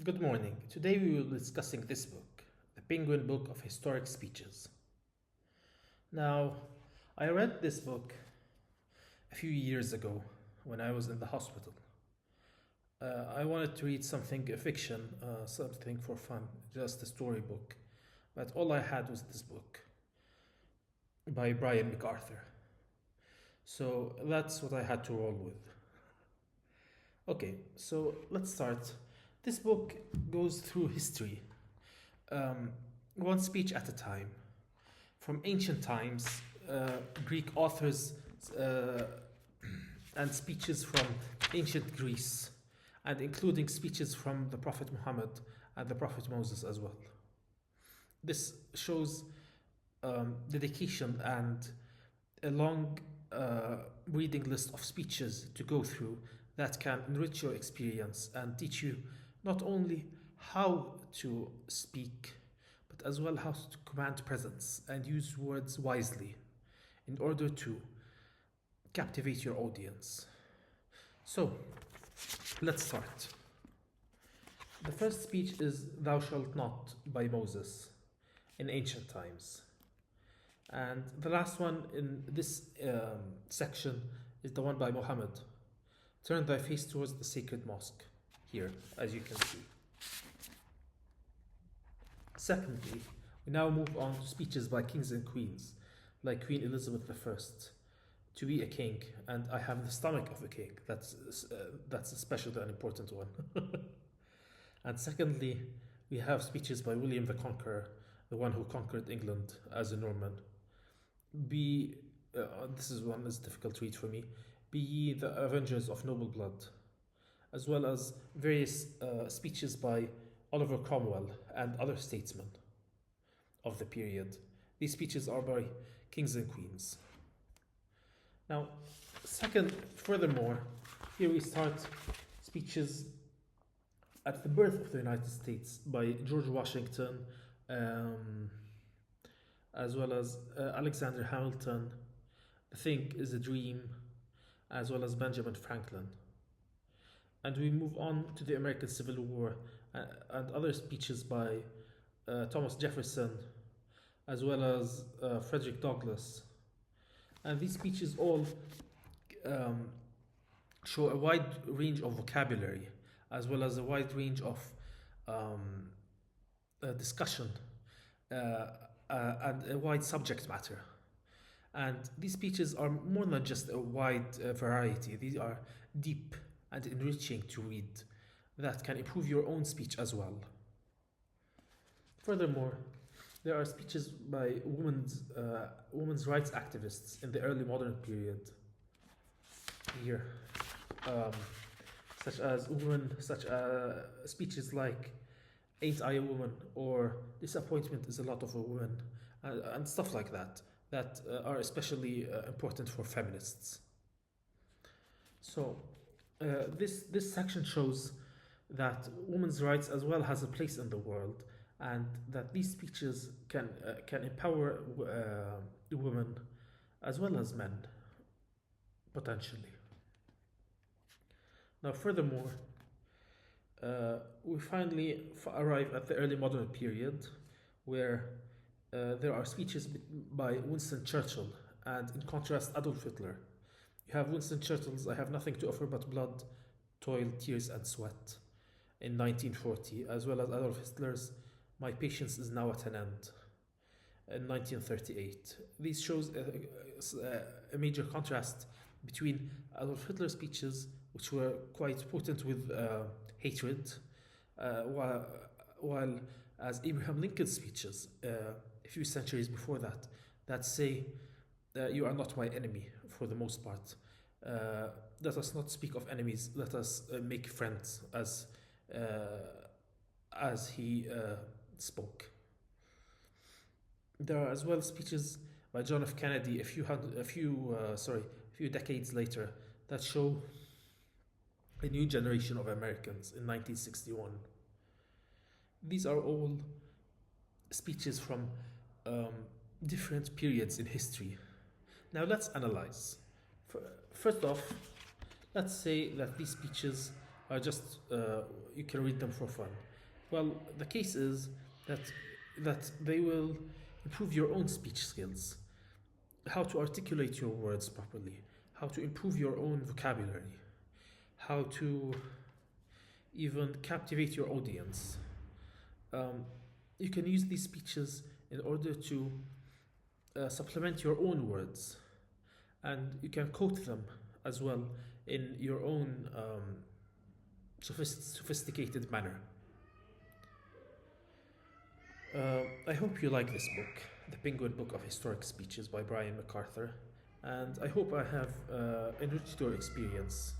Good morning. Today we will be discussing this book, The Penguin Book of Historic Speeches. Now, I read this book a few years ago when I was in the hospital. I wanted to read something fiction, something for fun, just a storybook. But all I had was this book by Brian MacArthur. So that's what I had to roll with. Okay, so let's start. This book goes through history, um, one speech at a time. From ancient times, Greek authors uh, and speeches from ancient Greece, and including speeches from the Prophet Muhammad and the Prophet Moses as well. This shows dedication and a long reading list of speeches to go through that can enrich your experience and teach you not only how to speak, but as well how to command presence and use words wisely in order to captivate your audience. So, let's start. The first speech is Thou Shalt Not by Moses in ancient times. And the last one in this section is the one by Muhammad. Turn thy face towards the sacred mosque, here, as you can see. Secondly, we now move on to speeches by kings and queens, like Queen Elizabeth I, to be a king, and I have the stomach of a king. That's especially an important one. And secondly, we have speeches by William the Conqueror, the one who conquered England as a Norman. This is one that's difficult to read for me. Be ye the avengers of noble blood, as well as various speeches by Oliver Cromwell and other statesmen of the period. These speeches are by kings and queens. Now, furthermore, here we start speeches at the birth of the United States by George Washington, as well as Alexander Hamilton, The Thing is a Dream, as well as Benjamin Franklin. And we move on to the American Civil War and other speeches by Thomas Jefferson, as well as Frederick Douglass. And these speeches all show a wide range of vocabulary, as well as a wide range of discussion and a wide subject matter. And these speeches are more than just a wide variety, these are deep and enriching to read that can improve your own speech as well. Furthermore, there are speeches by women's rights activists in the early modern period here, such as speeches like "Ain't I a Woman" or "Disappointment is a lot of a woman," and stuff like that are especially important for feminists. So this section shows that women's rights as well has a place in the world, and that these speeches can empower women as well as men potentially. Now, furthermore, we finally arrive at the early modern period, where there are speeches by Winston Churchill, and in contrast, Adolf Hitler. You have Winston Churchill's "I have nothing to offer but blood, toil, tears, and sweat" in 1940, as well as Adolf Hitler's "My patience is now at an end" in 1938. This shows a major contrast between Adolf Hitler's speeches, which were quite potent with hatred, while as Abraham Lincoln's speeches a few centuries before that say, "You are not my enemy," for the most part. Let us not speak of enemies. Let us make friends, as he spoke. There are as well speeches by John F. Kennedy a few decades later that show a new generation of Americans in 1961. These are all speeches from different periods in history. Now let's analyze. First off, let's say that these speeches just you can read them for fun. Well, the case is that they will improve your own speech skills, how to articulate your words properly, how to improve your own vocabulary, how to even captivate your audience. You can use these speeches in order to supplement your own words, and you can quote them as well in your own sophisticated manner. I hope you like this book, The Penguin Book of Historic Speeches by Brian MacArthur, and I hope I have enriched your experience